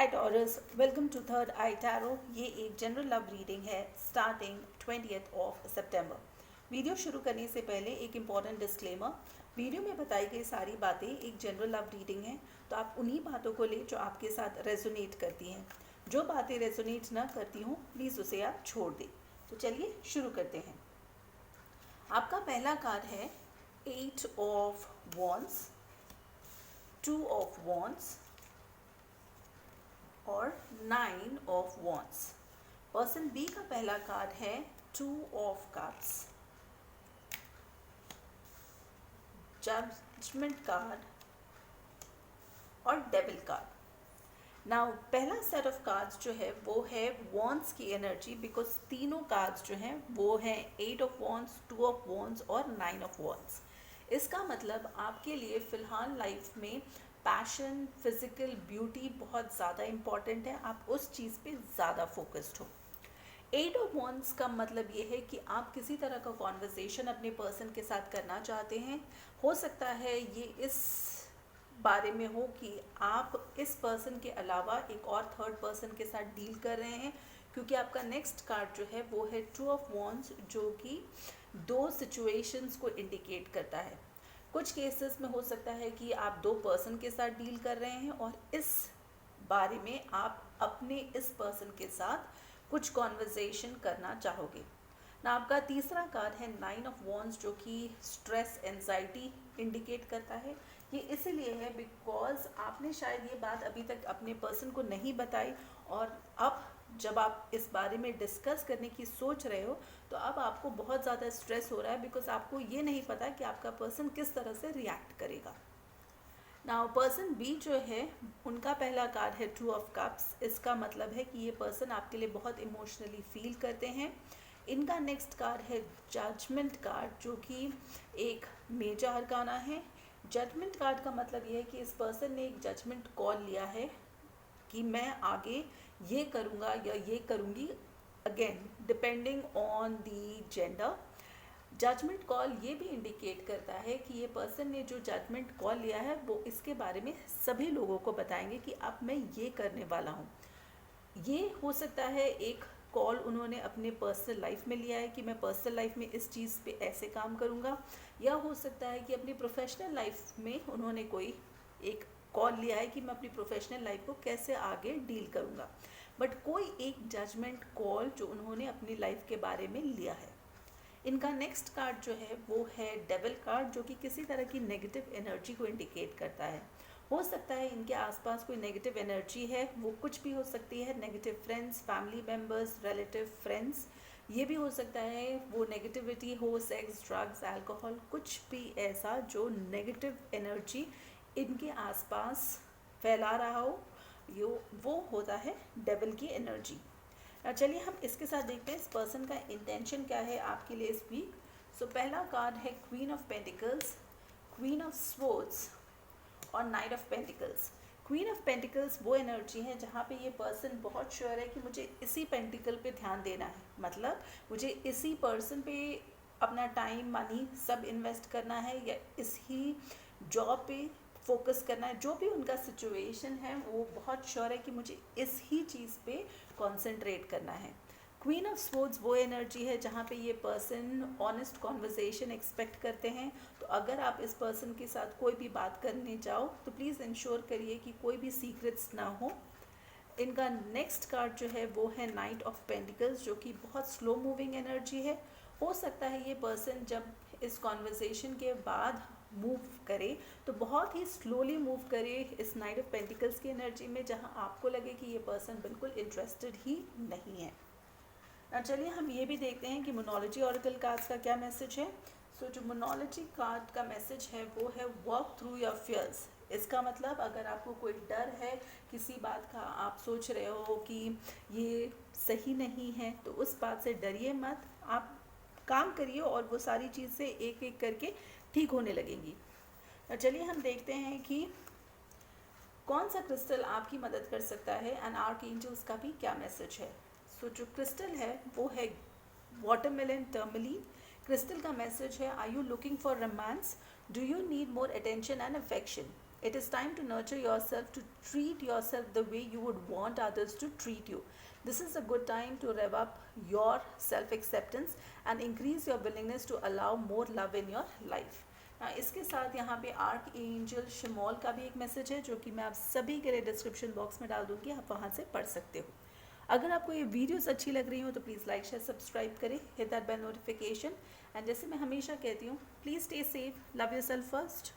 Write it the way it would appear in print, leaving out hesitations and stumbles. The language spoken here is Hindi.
Hi Taurus, welcome to third eye tarot. ये एक जनरल लव रीडिंग है स्टार्टिंग 20 सितंबर। वीडियो शुरू करने से पहले एक इम्पॉर्टेंट डिस्क्लेमर। वीडियो में बताई गई सारी बातें एक जनरल लव रीडिंग है, तो आप उन्हीं बातों को ले जो आपके साथ रेजोनेट करती हैं। जो बातें रेजोनेट ना करती हों प्लीज़ उसे आप छोड़ दें। तो चलिए शुरू करते हैं। आपका पहला कार्ड है 8 ऑफ वॉन्ड्स, 2 ऑफ वॉन्ड्स और 9 ऑफ वॉन्ड्स। पर्सन बी का पहला कार्ड है 2 ऑफ कप्स, जजमेंट कार्ड और डेविल कार्ड। नाउ पहला सेट ऑफ कार्ड्स जो है वो है वॉन्ड्स की एनर्जी, बिकॉज तीनों कार्ड्स जो हैं वो हैं 8 ऑफ वॉन्ड्स, 2 ऑफ वॉन्ड्स और 9 ऑफ वॉन्ड्स। इसका मतलब आपके लिए फ़िलहाल लाइफ में पैशन, फिजिकल ब्यूटी बहुत ज़्यादा इम्पॉर्टेंट है। आप उस चीज़ पे ज़्यादा फोकस्ड हो। 8 ऑफ वॉन्ड्स का मतलब ये है कि आप किसी तरह का कॉन्वर्सेशन अपने पर्सन के साथ करना चाहते हैं। हो सकता है ये इस बारे में हो कि आप इस पर्सन के अलावा एक और थर्ड पर्सन के साथ डील कर रहे हैं, क्योंकि आपका नेक्स्ट कार्ड जो है वो है 2 ऑफ वॉन्ड्स, जो कि दो सिचुएशंस को इंडिकेट करता है। कुछ केसेस में हो सकता है कि आप दो पर्सन के साथ डील कर रहे हैं और इस बारे में आप अपने इस पर्सन के साथ कुछ कॉन्वर्सेशन करना चाहोगे ना। आपका तीसरा कार्ड है 9 ऑफ वॉन्ड्स, जो कि स्ट्रेस, एंजाइटी इंडिकेट करता है। ये इसलिए है बिकॉज आपने शायद ये बात अभी तक अपने पर्सन को नहीं बताई, और अब जब आप इस बारे में डिस्कस करने की सोच रहे हो तो अब आपको बहुत ज़्यादा स्ट्रेस हो रहा है, बिकॉज आपको ये नहीं पता कि आपका पर्सन किस तरह से रिएक्ट करेगा। नाउ पर्सन बी जो है उनका पहला कार्ड है 2 ऑफ कप्स। इसका मतलब है कि ये पर्सन आपके लिए बहुत इमोशनली फील करते हैं। इनका नेक्स्ट कार्ड है जजमेंट कार्ड, जो कि एक मेजर अरकाना है। जजमेंट कार्ड का मतलब ये है कि इस पर्सन ने एक जजमेंट कॉल लिया है कि मैं आगे ये करूँगा या ये करूँगी, again depending on the gender. Judgement call ये भी इंडिकेट करता है कि ये पर्सन ने जो जजमेंट कॉल लिया है वो इसके बारे में सभी लोगों को बताएंगे कि अब मैं ये करने वाला हूँ। ये हो सकता है एक कॉल उन्होंने अपने पर्सनल लाइफ में लिया है कि मैं पर्सनल लाइफ में इस चीज़ पे ऐसे काम करूँगा, या हो सकता है कि अपनी प्रोफेशनल लाइफ में उन्होंने कोई एक कॉल लिया है कि मैं अपनी प्रोफेशनल लाइफ को कैसे आगे डील करूँगा। बट कोई एक जजमेंट कॉल जो उन्होंने अपनी लाइफ के बारे में लिया है। इनका नेक्स्ट कार्ड जो है वो है डेविल कार्ड, जो कि किसी तरह की नेगेटिव एनर्जी को इंडिकेट करता है। हो सकता है इनके आसपास कोई नेगेटिव एनर्जी है, वो कुछ भी हो सकती है। Negative friends, family members, relative friends. ये भी हो सकता है वो नेगेटिविटी हो, सेक्स, ड्रग्स, अल्कोहल, कुछ भी ऐसा जो नेगेटिव एनर्जी इनके आसपास फैला रहा हो, वो होता है डेविल की एनर्जी। चलिए हम इसके साथ देखते हैं इस पर्सन का इंटेंशन क्या है आपके लिए इस वीक। सो पहला कार्ड है queen of pentacles, queen of swords और knight of pentacles. Queen of pentacles वो एनर्जी है जहाँ पे ये पर्सन बहुत श्योर है कि मुझे इसी पेंटिकल पे ध्यान देना है, मतलब मुझे इसी पर्सन पे अपना टाइम, मनी सब इन्वेस्ट करना है, या इसी जॉब पे फोकस करना है। जो भी उनका सिचुएशन है वो बहुत श्योर है कि मुझे इस ही चीज़ पे कंसंट्रेट करना है। क्वीन ऑफ स्वॉर्ड्स वो एनर्जी है जहाँ पे ये पर्सन ऑनेस्ट कॉन्वर्सेशन एक्सपेक्ट करते हैं। तो अगर आप इस पर्सन के साथ कोई भी बात करने जाओ तो प्लीज़ इंश्योर करिए कि कोई भी सीक्रेट्स ना हो। इनका नेक्स्ट कार्ड जो है वो है नाइट ऑफ पेंटिकल्स, जो कि बहुत स्लो मूविंग एनर्जी है। हो सकता है ये पर्सन जब इस कॉन्वर्सेशन के बाद मूव करे तो बहुत ही स्लोली मूव करे इस नाइट ऑफ पेंटिकल्स की एनर्जी में, जहां आपको लगे कि ये पर्सन बिल्कुल इंटरेस्टेड ही नहीं है। चलिए हम ये भी देखते हैं कि मोनोलॉजी ऑरेकल कार्ड्स का क्या मैसेज है। सो जो मोनोलॉजी कार्ड का मैसेज है वो है वर्क थ्रू योर फियर्स। इसका मतलब अगर आपको कोई डर है किसी बात का, आप सोच रहे हो कि ये सही नहीं है, तो उस बात से डरिए मत, आप काम करिए और वो सारी चीज़ें एक एक करके ठीक होने लगेंगी। चलिए हम देखते हैं कि कौन सा क्रिस्टल आपकी मदद कर सकता है एंड आर्कएंजल्स का भी क्या मैसेज है। सो जो क्रिस्टल है वो है वाटरमेलन टर्मलीन। क्रिस्टल का मैसेज है, are you looking for romance, do you need more attention and affection. It is time to nurture yourself, to treat yourself the way you would want others to treat you. This is a good time to rev up your self-acceptance and increase your willingness to allow more love in your life. इसके साथ यहाँ पे आर्क एंजल शिमोल का भी एक मैसेज है जो कि मैं आप सभी के लिए डिस्क्रिप्शन बॉक्स में डाल दूँगी, आप वहाँ से पढ़ सकते हो. अगर आपको ये वीडियोस अच्छी लग रही हो तो प्लीज़ लाइक शेयर सब्सक्राइब करें, hit that bell notification. And जैसे मैं हमेशा कहती हूँ, please stay safe, love yourself first.